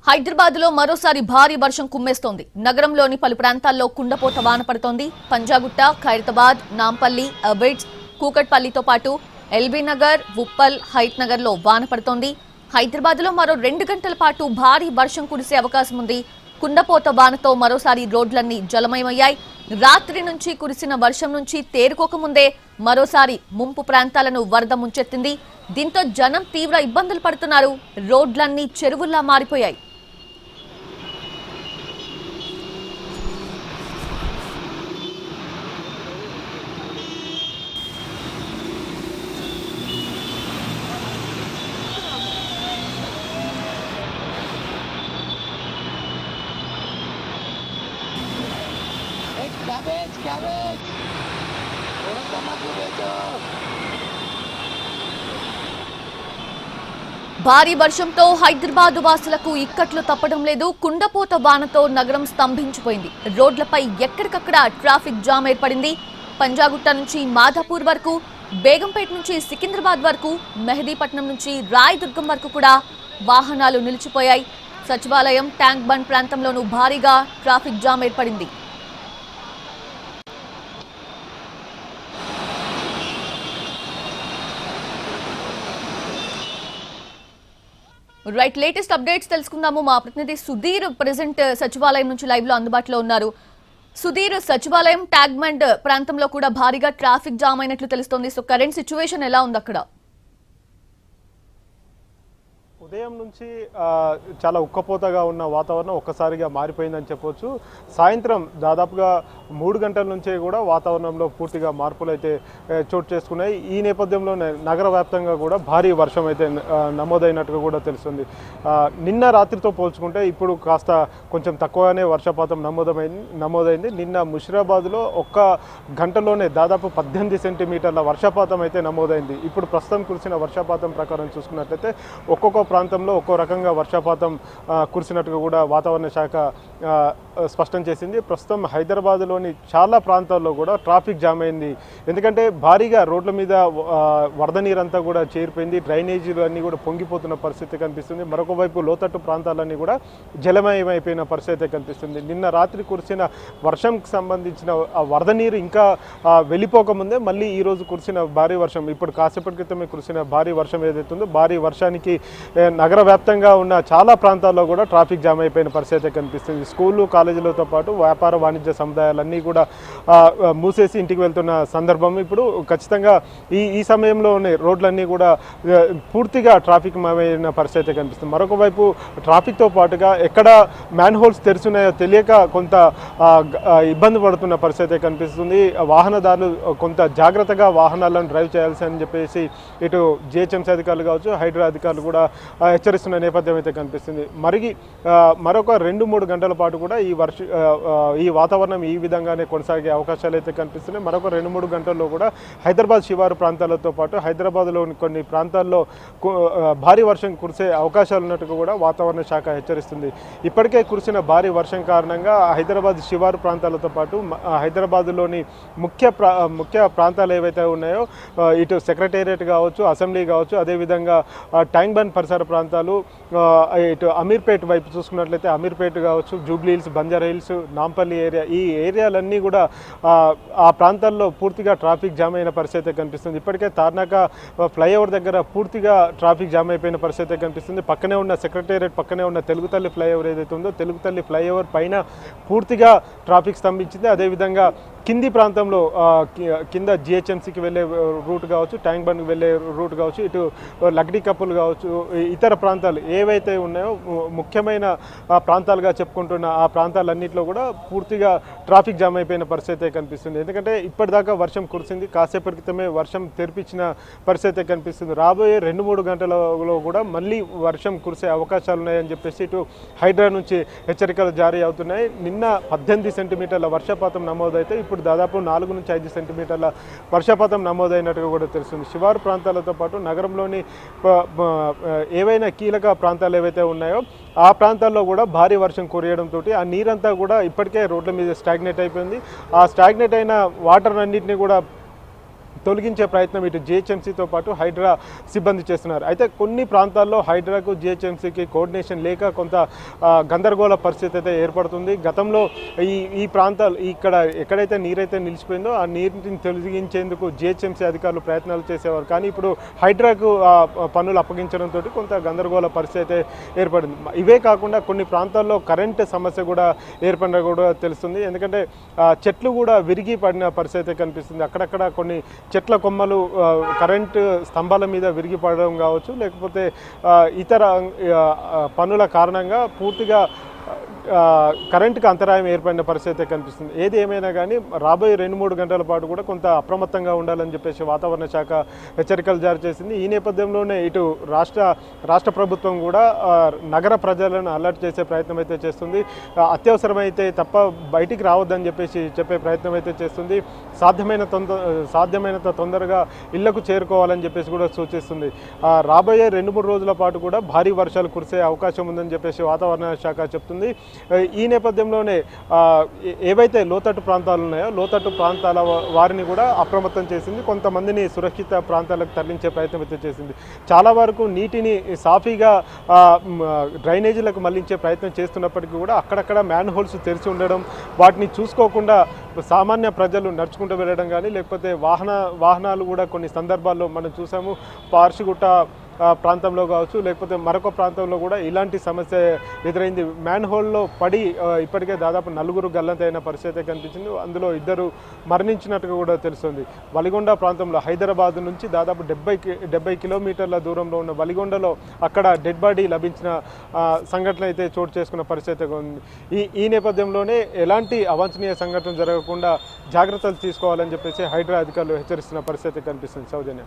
హైదరాబాద్లో మరోసారి భారీ వర్షం కుమ్మేస్తోంది. నగరంలోని పలు ప్రాంతాల్లో కుండపోత వాన పడుతోంది. పంజాగుట్ట, ఖైరతాబాద్, నాంపల్లి, అబిడ్స్, కూకట్పల్లితో పాటు ఎల్బీ నగర్, ఉప్పల్, హైత్ నగర్లో వాన పడుతోంది. హైదరాబాద్లో మరో 2 గంటల పాటు భారీ వర్షం కురిసే అవకాశం ఉంది. కుండపోత వానతో మరోసారి రోడ్లన్నీ జలమయమయ్యాయి. రాత్రి నుంచి కురిసిన వర్షం నుంచి తేరుకోకముందే మరోసారి ముంపు ప్రాంతాలను వరద ముంచెత్తింది. దీంతో జనం తీవ్ర ఇబ్బందులు పడుతున్నారు. రోడ్లన్నీ చెరువుల్లా మారిపోయాయి. భారీ వర్షంతో హైదరాబాద్ వాసులకు ఇక్కట్లు తప్పడం లేదు. కుండపోత వానతో నగరం స్తంభించిపోయింది. రోడ్లపై ఎక్కడికక్కడ ట్రాఫిక్ జామ్ ఏర్పడింది. పంజాగుట్ట నుంచి మాధాపూర్ వరకు, బేగంపేట నుంచి సికింద్రాబాద్ వరకు, మెహదీపట్నం నుంచి రాయదుర్గం వరకు కూడా వాహనాలు నిలిచిపోయాయి. సచివాలయం, ట్యాంక్ బండ్ ప్రాంతంలోనూ భారీగా ట్రాఫిక్ జామ్ ఏర్పడింది. రైట్, లేటెస్ట్ అప్డేట్స్ తెలుసుకుందాము. మా ప్రతినిధి సుధీర్ ప్రెసెంట్ సచివాలయం నుంచి లైవ్ లో అందుబాటులో ఉన్నారు. సుధీర్, సచివాలయం, ట్యాంక్ బండ్ ప్రాంతంలో కూడా భారీగా ట్రాఫిక్ జామ్ అయినట్లు తెలుస్తోంది. సో కరెంట్ సిచ్యువేషన్ ఎలా ఉంది అక్కడ? ఉదయం నుంచి చాలా ఉక్కపోతగా ఉన్న వాతావరణం ఒక్కసారిగా మారిపోయిందని చెప్పొచ్చు. సాయంత్రం దాదాపుగా 3 గంటల నుంచే కూడా వాతావరణంలో పూర్తిగా మార్పులు అయితే చోటు చేసుకున్నాయి. ఈ నేపథ్యంలోనే నగర వ్యాప్తంగా కూడా భారీ వర్షం అయితే నమోదైనట్టుగా కూడా తెలుస్తుంది. నిన్న రాత్రితో పోల్చుకుంటే ఇప్పుడు కాస్త కొంచెం తక్కువగానే వర్షపాతం నమోదైంది. నిన్న ముషిరాబాద్లో ఒక్క గంటలోనే దాదాపు 18 సెంటీమీటర్ల వర్షపాతం అయితే నమోదైంది. ఇప్పుడు ప్రస్తుతం కురిసిన వర్షపాతం ప్రకారం చూసుకున్నట్లయితే ఒక్కొక్క ప్రాంతంలో ఒక్కో రకంగా వర్షపాతం కురిసినట్టుగా కూడా వాతావరణ శాఖ స్పష్టం చేసింది. ప్రస్తుతం హైదరాబాద్లోని చాలా ప్రాంతాల్లో కూడా ట్రాఫిక్ జామ్ అయింది. ఎందుకంటే భారీగా రోడ్ల మీద వరద నీరంతా కూడా చేరిపోయింది. డ్రైనేజీలు అన్నీ కూడా పొంగిపోతున్న పరిస్థితి కనిపిస్తుంది. మరొక వైపు లోతట్టు ప్రాంతాలన్నీ కూడా జలమయమైపోయిన పరిస్థితి కనిపిస్తుంది. నిన్న రాత్రి కురిసిన వర్షంకి సంబంధించిన వరద నీరు ఇంకా వెళ్ళిపోకముందే మళ్ళీ ఈరోజు కురిసిన భారీ వర్షం, ఇప్పుడు కాసేపటి క్రితమే కురిసిన భారీ వర్షం ఏదైతుందో భారీ వర్షానికి నగర వ్యాప్తంగా ఉన్న చాలా ప్రాంతాల్లో కూడా ట్రాఫిక్ జామ్ అయిపోయిన పరిస్థితి కనిపిస్తుంది. స్కూళ్ళు, కాలేజీలతో పాటు వ్యాపార వాణిజ్య సముదాయాలన్నీ కూడా మూసేసి ఇంటికి వెళ్తున్న సందర్భం. ఇప్పుడు ఖచ్చితంగా ఈ సమయంలోనే రోడ్లన్నీ కూడా పూర్తిగా ట్రాఫిక్ మయమైన పరిస్థితి కనిపిస్తుంది. మరొక వైపు ట్రాఫిక్తో పాటుగా ఎక్కడ మ్యాన్ హోల్స్ తెరుచున్నాయో తెలియక కొంత ఇబ్బంది పడుతున్న పరిస్థితి కనిపిస్తుంది. వాహనదారులు కొంత జాగ్రత్తగా వాహనాలను డ్రైవ్ చేయాల్సి అని చెప్పేసి ఇటు జిహెచ్ఎంసీ అధికారులు కావచ్చు, హైడ్రా అధికారులు కూడా హెచ్చరిస్తున్న నేపథ్యం అయితే కనిపిస్తుంది. మరొక 2-3 గంటల పాటు కూడా ఈ వాతావరణం ఈ విధంగానే కొనసాగే అవకాశాలు అయితే కనిపిస్తున్నాయి. మరొక 2-3 గంటల్లో కూడా హైదరాబాద్ శివారు ప్రాంతాలతో పాటు హైదరాబాద్లోని కొన్ని ప్రాంతాల్లో భారీ వర్షం కురిసే అవకాశాలు ఉన్నట్టుగా కూడా వాతావరణ శాఖ హెచ్చరిస్తుంది. ఇప్పటికే కురిసిన భారీ వర్షం కారణంగా హైదరాబాద్ శివారు ప్రాంతాలతో పాటు హైదరాబాద్లోని ముఖ్య ప్రాంతాలు ఏవైతే ఉన్నాయో ఇటు సెక్రటేరియట్ కావచ్చు, అసెంబ్లీ కావచ్చు, అదేవిధంగా ట్యాంక్ బండ్ పరిసర ప్రాంతాలు, ఇటు అమీర్పేట్ వైపు చూసుకున్నట్లయితే అమీర్పేట్ కావచ్చు, Jubilee hills, Banjara hills, Nampally area, ఈ ఏరియాలన్నీ కూడా ఆ ప్రాంతాల్లో పూర్తిగా ట్రాఫిక్ జామ్ అయిన పరిస్థితి కనిపిస్తుంది. ఇప్పటికే తార్నాక ఫ్లైఓవర్ దగ్గర పూర్తిగా ట్రాఫిక్ జామ్ అయిపోయిన పరిస్థితి కనిపిస్తుంది. పక్కనే ఉన్న సెక్రటేరియట్ పక్కనే ఉన్న తెలుగుతల్లి ఫ్లైఓవర్ ఏదైతే ఉందో తెలుగుతల్లి ఫ్లైఓవర్ పైన పూర్తిగా ట్రాఫిక్ స్తంభించింది. అదేవిధంగా కింది ప్రాంతంలో కింద జిహెచ్ఎంసీకి వెళ్ళే రూట్ కావచ్చు, ట్యాంక్ బండ్కి వెళ్ళే రూట్ కావచ్చు, ఇటు లగ్డీ కప్పులు కావచ్చు, ఇతర ప్రాంతాలు ఏవైతే ఉన్నాయో ముఖ్యమైన ప్రాంతాలుగా చెప్పుకుంటున్న ఆ ప్రాంతాలన్నింటిలో కూడా పూర్తిగా ట్రాఫిక్ జామ్ అయిపోయిన పరిస్థితి కనిపిస్తుంది. ఎందుకంటే ఇప్పటిదాకా వర్షం కురిసింది, కాసేపటి క్రితమే వర్షం తెరిపించిన పరిస్థితి కనిపిస్తుంది. రాబోయే 2-3 గంటలలో కూడా మళ్ళీ వర్షం కురిసే అవకాశాలు ఉన్నాయని చెప్పేసి ఇటు హైడ్రా నుంచి హెచ్చరికలు జారీ అవుతున్నాయి. నిన్న 18 సెంటీమీటర్ల వర్షపాతం నమోదైతే ఇప్పుడు దాదాపు 4 నుంచి 5 సెంటీమీటర్ల వర్షపాతం నమోదైనట్టుగా కూడా తెలుస్తుంది. శివారు ప్రాంతాలతో పాటు నగరంలోని ఏవైనా కీలక ప్రాంతాలు ఏవైతే ఉన్నాయో ఆ ప్రాంతాల్లో కూడా భారీ వర్షం కురియడంతో ఆ నీరంతా కూడా ఇప్పటికే రోడ్ల మీద స్టాగ్నేట్ అయిపోయింది. ఆ స్టాగ్నేట్ అయిన వాటర్ అన్నింటినీ కూడా తొలగించే ప్రయత్నం ఇటు జిహెచ్ఎంసీతో పాటు హైడ్రా సిబ్బంది చేస్తున్నారు. అయితే కొన్ని ప్రాంతాల్లో హైడ్రాకు జిహెచ్ఎంసీకి కోఆర్డినేషన్ లేక కొంత గందరగోళ పరిస్థితి అయితే ఏర్పడుతుంది. గతంలో ఈ ప్రాంతాలు ఇక్కడ ఎక్కడైతే నీరైతే నిలిచిపోయిందో ఆ నీటిని తొలగించేందుకు జిహెచ్ఎంసీ అధికారులు ప్రయత్నాలు చేసేవారు. కానీ ఇప్పుడు హైడ్రాకు పనులు అప్పగించడంతో కొంత గందరగోళ పరిస్థితి అయితే ఏర్పడింది. ఇవే కాకుండా కొన్ని ప్రాంతాల్లో కరెంటు సమస్య కూడా ఏర్పడిన కూడా తెలుస్తుంది. ఎందుకంటే చెట్లు కూడా విరిగి పడిన పరిస్థితి అయితే కనిపిస్తుంది. అక్కడక్కడ కొన్ని చెట్ల కొమ్మలు కరెంటు స్తంభాల మీద విరిగి పడడం కావచ్చు, లేకపోతే ఇతర పనుల కారణంగా పూర్తిగా కరెంటుకి అంతరాయం ఏర్పడిన పరిస్థితి కనిపిస్తుంది. ఏది ఏమైనా కానీ రాబోయే 2-3 గంటల పాటు కూడా కొంత అప్రమత్తంగా ఉండాలని చెప్పేసి వాతావరణ శాఖ హెచ్చరికలు జారీ చేసింది. ఈ నేపథ్యంలోనే ఇటు రాష్ట్ర ప్రభుత్వం కూడా నగర ప్రజలను అలర్ట్ చేసే ప్రయత్నం అయితే చేస్తుంది. అత్యవసరమైతే తప్ప బయటికి రావద్దని చెప్పే ప్రయత్నం అయితే చేస్తుంది. సాధ్యమైనంత తొందరగా ఇళ్లకు చేరుకోవాలని చెప్పేసి కూడా సూచిస్తుంది. రాబోయే 2-3 రోజుల పాటు కూడా భారీ వర్షాలు కురిసే అవకాశం ఉందని చెప్పేసి వాతావరణ శాఖ చెప్తుంది. ఈ నేపథ్యంలోనే ఏవైతే లోతట్టు ప్రాంతాలు ఉన్నాయో లోతట్టు ప్రాంతాల వారిని కూడా అప్రమత్తం చేసింది. కొంతమందిని సురక్షిత ప్రాంతాలకు తరలించే ప్రయత్నం అయితే చేసింది. చాలా వరకు నీటిని సాఫీగా డ్రైనేజీలకు మళ్లించే ప్రయత్నం చేస్తున్నప్పటికీ కూడా అక్కడక్కడ మ్యాన్ హోల్స్ తెరిచి ఉండడం, వాటిని చూసుకోకుండా సామాన్య ప్రజలు నడుచుకుంటూ వెళ్ళడం కానీ లేకపోతే వాహనాలు కూడా కొన్ని సందర్భాల్లో మనం చూసాము. పార్షిగుట్ట ప్రాంతంలో కావచ్చు, లేకపోతే మరొక ప్రాంతంలో కూడా ఇలాంటి సమస్య ఎదురైంది. మ్యాన్ హోల్లో పడి ఇప్పటికే దాదాపు 4 గల్లంతైన పరిస్థితి కనిపించింది. అందులో 2 మరణించినట్టుగా కూడా తెలుస్తుంది. వలిగొండ ప్రాంతంలో హైదరాబాద్ నుంచి దాదాపు 70 కిలోమీటర్ల దూరంలో ఉన్న వలిగొండలో అక్కడ డెడ్ బాడీ లభించిన సంఘటన అయితే చోటు చేసుకున్న పరిస్థితి ఉంది. ఈ నేపథ్యంలోనే ఎలాంటి అవాంఛనీయ సంఘటన జరగకుండా జాగ్రత్తలు తీసుకోవాలని చెప్పేసి హైడ్రా అధికారులు హెచ్చరిస్తున్న పరిస్థితి కనిపిస్తుంది. సౌజన్య.